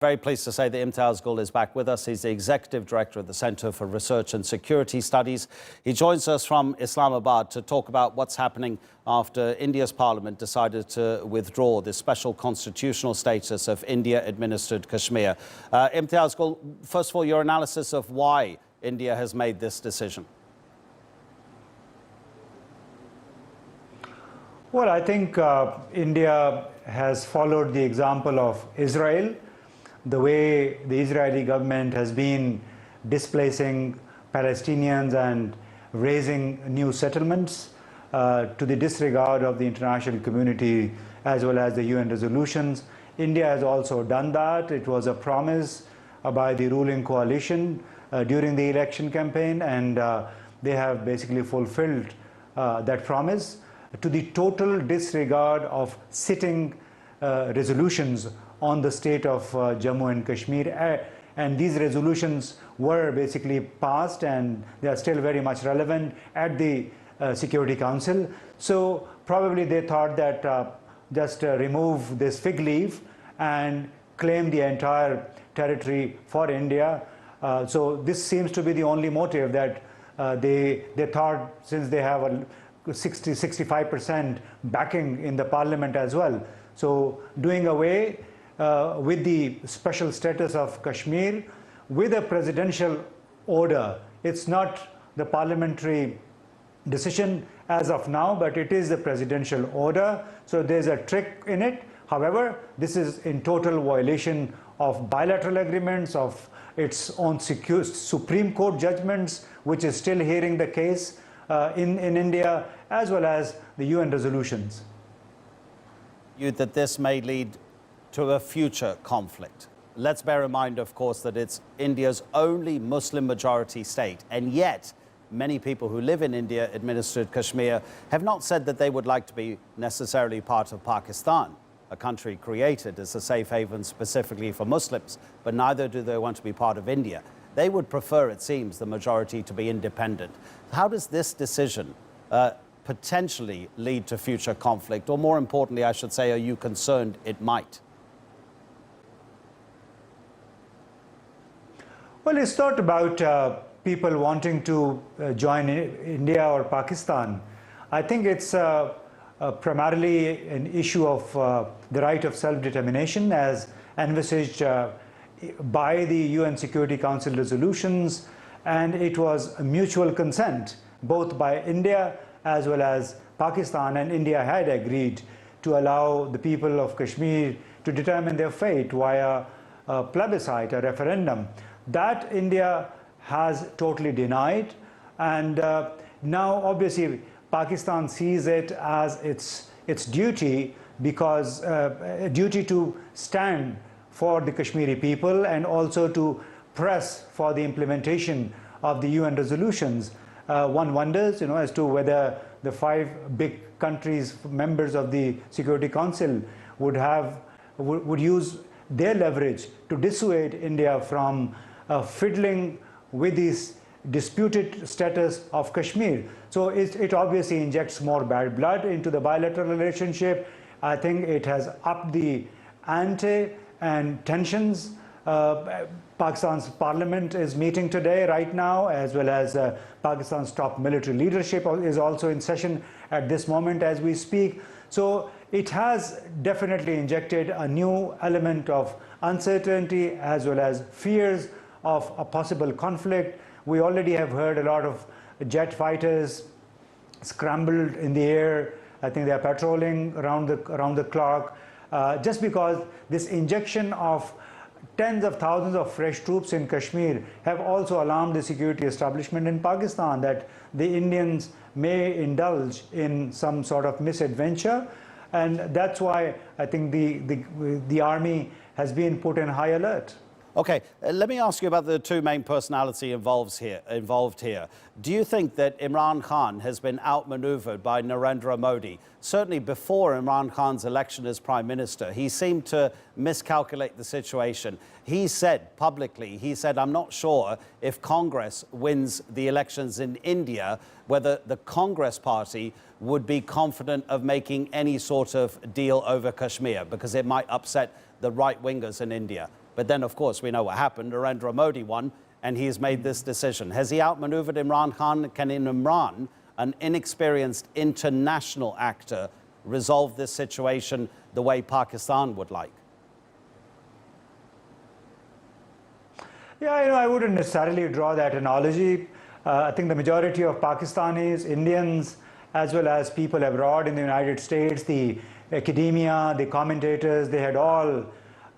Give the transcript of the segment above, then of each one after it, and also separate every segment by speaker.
Speaker 1: Very pleased to say that Imtiaz Gul is back with us. He's the Executive Director of the Centre for Research and Security Studies. He joins us from Islamabad to talk about what's happening after India's Parliament decided to withdraw the special constitutional status of India-administered Kashmir. Imtiaz Gul, first of all, your analysis of why India has made this decision.
Speaker 2: Well, I think India has followed the example of Israel. The way the Israeli government has been displacing Palestinians and raising new settlements to the disregard of the international community as well as the UN resolutions. India has also done that. It was a promise by the ruling coalition during the election campaign, and they have basically fulfilled that promise to the total disregard of sitting resolutions on the state of Jammu and Kashmir. And these resolutions were basically passed, and they are still very much relevant at the Security Council. So probably they thought that just remove this fig leaf and claim the entire territory for India. So this seems to be the only motive, that they thought, since they have a 60–65% backing in the parliament as well. So doing away with the special status of Kashmir with a presidential order. It's not the parliamentary decision as of now, but it is the presidential order. So there's a trick in it. However, this is in total violation of bilateral agreements, of its own Supreme Court judgments, which is still hearing the case in India, as well as the UN resolutions.
Speaker 1: That this may lead to a future conflict. Let's bear in mind, of course, that it's India's only Muslim majority state, and yet many people who live in India-administered Kashmir have not said that they would like to be necessarily part of Pakistan, a country created as a safe haven specifically for Muslims, but neither do they want to be part of India. They would prefer, it seems, the majority to be independent. How does this decision potentially lead to future conflict? Or more importantly, I should say, are you concerned it might?
Speaker 2: Well, it's not about people wanting to join India or Pakistan. I think it's primarily an issue of the right of self-determination as envisaged by the UN Security Council resolutions, and it was a mutual consent both by India as well as Pakistan, and India had agreed to allow the people of Kashmir to determine their fate via a plebiscite, a referendum. That India has totally denied, and now obviously Pakistan sees it as its duty, because a duty to stand for the Kashmiri people and also to press for the implementation of the UN resolutions. One wonders, as to whether the 5 big countries, members of the Security Council, would use their leverage to dissuade India from fiddling with this disputed status of Kashmir. So it obviously injects more bad blood into the bilateral relationship. I think it has upped the ante and tensions. Pakistan's parliament is meeting today, right now, as well as Pakistan's top military leadership is also in session at this moment as we speak. So it has definitely injected a new element of uncertainty as well as fears of a possible conflict. We already have heard a lot of jet fighters scrambled in the air. I think they are patrolling around the clock, just because this injection of tens of thousands of fresh troops in Kashmir have also alarmed the security establishment in Pakistan, that the Indians may indulge in some sort of misadventure. And that's why I think the army has been put in high alert.
Speaker 1: Okay, let me ask you about the two main personalities involved here. Do you think that Imran Khan has been outmaneuvered by Narendra Modi? Certainly before Imran Khan's election as Prime Minister, he seemed to miscalculate the situation. He said publicly, I'm not sure if Congress wins the elections in India, whether the Congress party would be confident of making any sort of deal over Kashmir, because it might upset the right-wingers in India. But then, of course, we know what happened. Narendra Modi won, and he has made this decision. Has he outmaneuvered Imran Khan? Can Imran, an inexperienced international actor, resolve this situation the way Pakistan would like?
Speaker 2: Yeah, I wouldn't necessarily draw that analogy. I think the majority of Pakistanis, Indians, as well as people abroad in the United States, the academia, the commentators, they had all,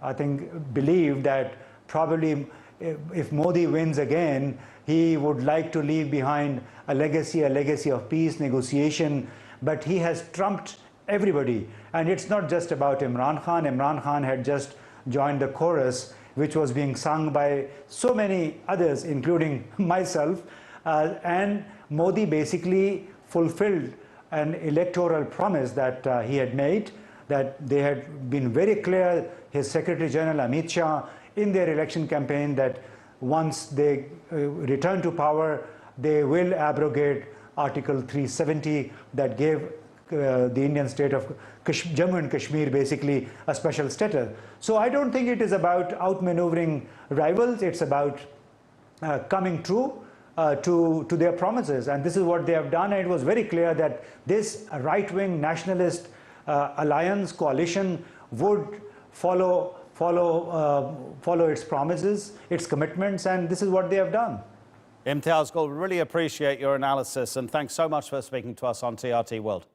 Speaker 2: I think, believed that probably if Modi wins again, he would like to leave behind a legacy of peace, negotiation, but he has trumped everybody. And it's not just about Imran Khan. Imran Khan had just joined the chorus, which was being sung by so many others, including myself. And Modi basically fulfilled an electoral promise that he had made, that they had been very clear, his Secretary General Amit Shah, in their election campaign, that once they return to power, they will abrogate Article 370 that gave the Indian state of Jammu and Kashmir basically a special status. So I don't think it is about outmaneuvering rivals. It's about coming true to their promises. And this is what they have done. And it was very clear that this right-wing nationalist alliance coalition would follow its promises, its commitments, and this is what they have done.
Speaker 1: Imtiaz Gul, really appreciate your analysis, and thanks so much for speaking to us on TRT World.